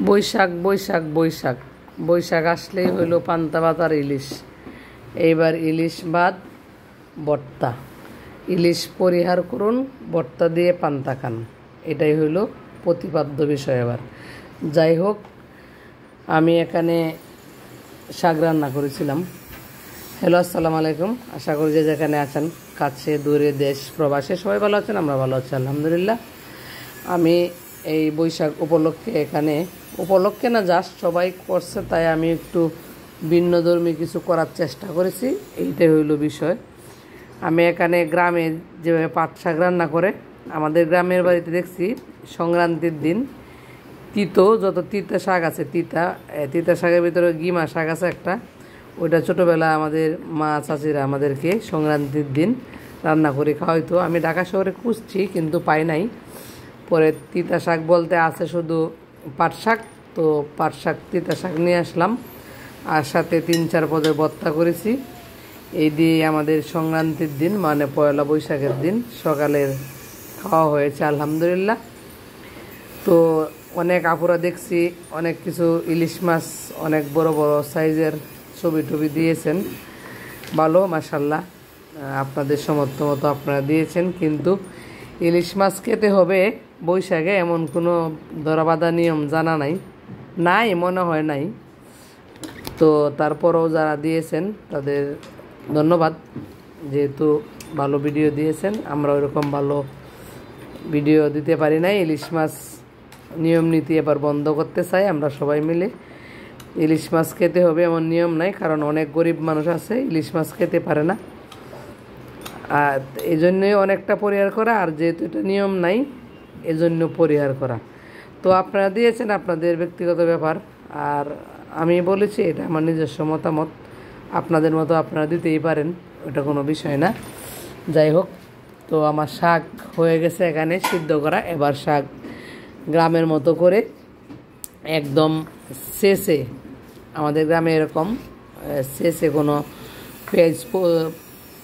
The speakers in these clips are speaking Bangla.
বৈশাখ বৈশাখ বৈশাখ বৈশাখ আসলেই হইল পান্তা ভাত আর ইলিশ। এইবার ইলিশ ভাত ভর্তা, ইলিশ পরিহার করুন, ভর্তা দিয়ে পান্তা খান, এটাই হইল প্রতিপাদ্য বিষয়। এবার যাই হোক, আমি এখানে শাক রান্না করেছিলাম। হ্যালো, আসসালামু আলাইকুম। আশা করি যে যেখানে আছেন, কাছে দূরে, দেশ প্রবাসে, সবাই ভালো আছেন। আমরা ভালো আছি আলহামদুলিল্লাহ। আমি এই বৈশাখ উপলক্ষে না, জাস্ট সবাই করছে তাই আমি একটু ভিন্নধর্মী কিছু করার চেষ্টা করেছি, এইটাই হইল বিষয়। আমি এখানে গ্রামে যেভাবে পাট শাক রান্না করে, আমাদের গ্রামের বাড়িতে দেখছি সংক্রান্তির দিন যত তিতা শাক আছে, তিতা শাকের ভিতরে গিমা শাক আছে একটা, ওইটা ছোটোবেলা আমাদের মা চাচিরা আমাদেরকে সংক্রান্তির দিন রান্না করে খাওয়াইতো। আমি ঢাকা শহরে খুঁজছি কিন্তু পাই নাই। পরে তিতা শাক বলতে আছে শুধু পাট শাক, তো পাট শাক তিতা শাক নিয়ে আসলাম, আর সাথে 3-4 পদের ভর্তা করেছি। এই দিয়ে আমাদের সংক্রান্তির দিন, মানে পয়লা বৈশাখের দিন সকালের খাওয়া হয়েছে আলহামদুলিল্লাহ। তো অনেক আপুরা দেখছি অনেক কিছু ইলিশ মাছ, অনেক বড় বড় সাইজের ছবি দিয়েছেন, ভালো মাশাল্লাহ, আপনাদের সমর্থ মতো আপনারা দিয়েছেন। কিন্তু ইলিশ মাছ খেতে হবে বৈশাখে এমন কোনো ধরাবাঁধা নিয়ম জানা নাই, মনে হয় নাই। তো তারপরেও যারা দিয়েছেন তাদের ধন্যবাদ, যেহেতু ভালো ভিডিও দিয়েছেন। আমরা ওইরকম ভালো ভিডিও দিতে পারি নাই। ইলিশ মাছ নিয়ম নীতি এবার বন্ধ করতে চাই আমরা সবাই মিলে। ইলিশ মাছ খেতে হবে এমন নিয়ম নাই, কারণ অনেক গরিব মানুষ আছে ইলিশ মাছ খেতে পারে না, আর এই জন্যই অনেকটা পরিহার করা, আর যেহেতু এটা নিয়ম নাই এজন্য পরিহার করা। তো আপনারা দিয়েছেন, আপনাদের ব্যক্তিগত ব্যাপার, আর আমি বলেছি এটা আমার নিজস্ব মতামত। আপনাদের মতো আপনারা দিতেই পারেন, ওটা কোনো বিষয় না। যাই হোক, তো আমার শাক হয়ে গেছে এখানে সিদ্ধ করা। এবার শাক গ্রামের মতো করে একদম শেষে, আমাদের গ্রামে এরকম শেষে কোনো পেঁয়াজ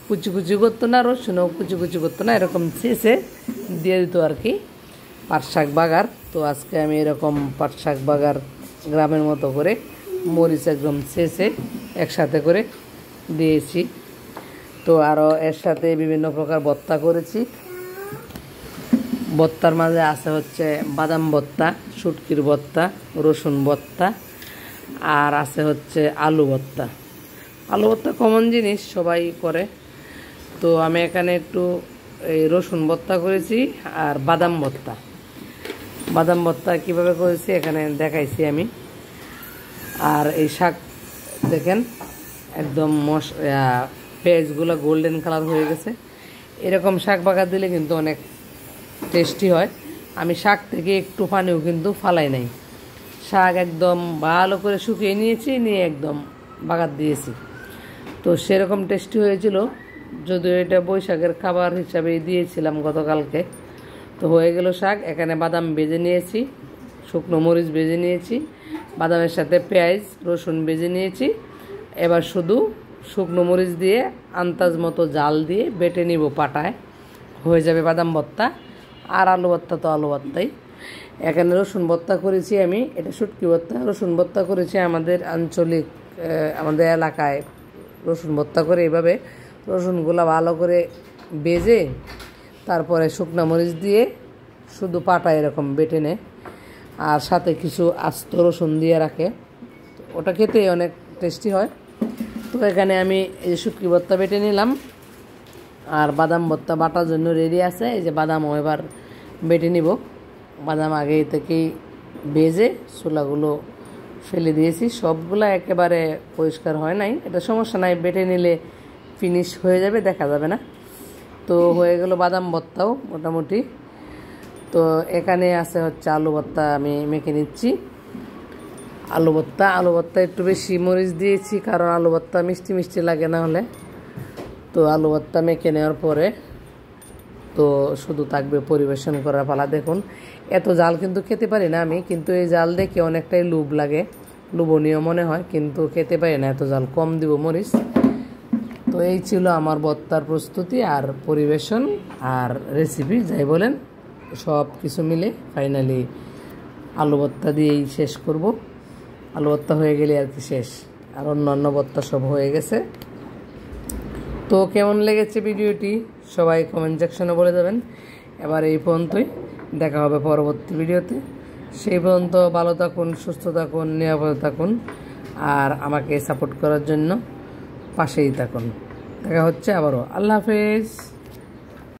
কুচি করতো না, রসুনও কুচি করতো না, এরকম শেষে দিয়ে দিত আর কি পাট শাক বাগার। তো আজকে আমি এরকম পাট শাক বাগার গ্রামের মতো করে মরিচ একদম শেষে একসাথে করে দিয়েছি। তো আরও এর সাথে বিভিন্ন প্রকার ভর্তা করেছি। ভর্তার মাঝে আছে হচ্ছে বাদাম ভর্তা, শুটকির ভর্তা, রসুন ভর্তা, আর আছে হচ্ছে আলু ভর্তা। আলু ভর্তা কমন জিনিস, সবাই করে। তো আমি এখানে একটু এই রসুন ভর্তা করেছি আর বাদাম ভর্তা কীভাবে করেছি এখানে দেখাইছি আমি। আর এই শাক দেখেন একদম পেঁয়াজগুলো গোল্ডেন কালার হয়ে গেছে। এরকম শাক বাগার দিলে কিন্তু অনেক টেস্টি হয়। আমি শাক থেকে একটু পানিও কিন্তু ফালাই নাই, শাক একদম ভালো করে শুকিয়ে নিয়ে একদম বাগার দিয়েছি। তো সেরকম টেস্টি হয়েছিল, যদিও এটা বৈশাখের খাবার হিসাবে দিয়েছিলাম গতকালকে। তো হয়ে গেল শাক। এখানে বাদাম ভেজে নিয়েছি, শুকনো মরিচ ভেজে নিয়েছি, বাদামের সাথে পেঁয়াজ রসুন ভেজে নিয়েছি। এবার শুধু শুকনো মরিচ দিয়ে আন্দাজ মতো জাল দিয়ে বেটে নিব পাটায়, হয়ে যাবে বাদাম ভর্তা। আর আলু ভর্তা তো আলু ভর্তাই। এখানে রসুন ভর্তা করেছি আমি, এটা শুটকি ভর্তা। রসুন ভর্তা করেছি আমাদের আঞ্চলিক, আমাদের এলাকায় রসুন ভর্তা করে এইভাবে রসুনগুলো ভালো করে ভেজে তারপরে শুকনো মরিচ দিয়ে শুধু পাটা এরকম বেটে নেয়, আর সাথে কিছু আস্ত রসুন দিয়ে রাখে, ওটা খেতে অনেক টেস্টি হয়। তো এখানে আমি এই শুটকি ভর্তা বেটে নিলাম, আর বাদাম ভর্তা বাটার জন্য রেডি আছে। এই যে বাদামও এবার বেটে নিব। বাদাম আগে থেকেই ভেজে চুলাগুলো ফেলে দিয়েছি, সবগুলো একেবারে পরিষ্কার হয় নাই, এটা সমস্যা নাই, বেটে নিলে ফিনিশ হয়ে যাবে, দেখা যাবে না। তো হয়ে গেল বাদাম ভর্তাও মোটামুটি। তো এখানে আছে হচ্ছে আলু ভর্তা, আমি মেখে নিচ্ছি। আলু ভর্তা একটু বেশি মরিচ দিয়েছি, কারণ আলু ভর্তা মিষ্টি লাগে না হলে। তো আলু ভর্তা মেখে নেওয়ার পরে তো শুধু থাকবে পরিবেশন করার পালা। দেখুন, এত জাল কিন্তু খেতে পারি না আমি, কিন্তু এই জাল দেখে অনেকটাই লোভনীয় মনে হয়, কিন্তু খেতে পারি না, এত জাল কম দিব মরিচ। তো এই ছিল আমার ভর্তার প্রস্তুতি আর পরিবেশন আর রেসিপি, যাই বলেন, সব কিছু মিলে ফাইনালি আলু ভর্তা দিয়েই শেষ করব। আলু ভর্তা হয়ে গেলে আর কি শেষ, আর অন্যান্য ভর্তা সব হয়ে গেছে। তো কেমন লেগেছে ভিডিওটি সবাই কমেন্ট সেকশনে বলে দেবেন। এবার এই পর্যন্তই, দেখা হবে পরবর্তী ভিডিওতে। সেই পর্যন্ত ভালো থাকুন, সুস্থ থাকুন, নিরাপদে থাকুন, আর আমাকে সাপোর্ট করার জন্য পাশেই থাকুন। দেখা হচ্ছে আবারও। আল্লাহ হাফেজ।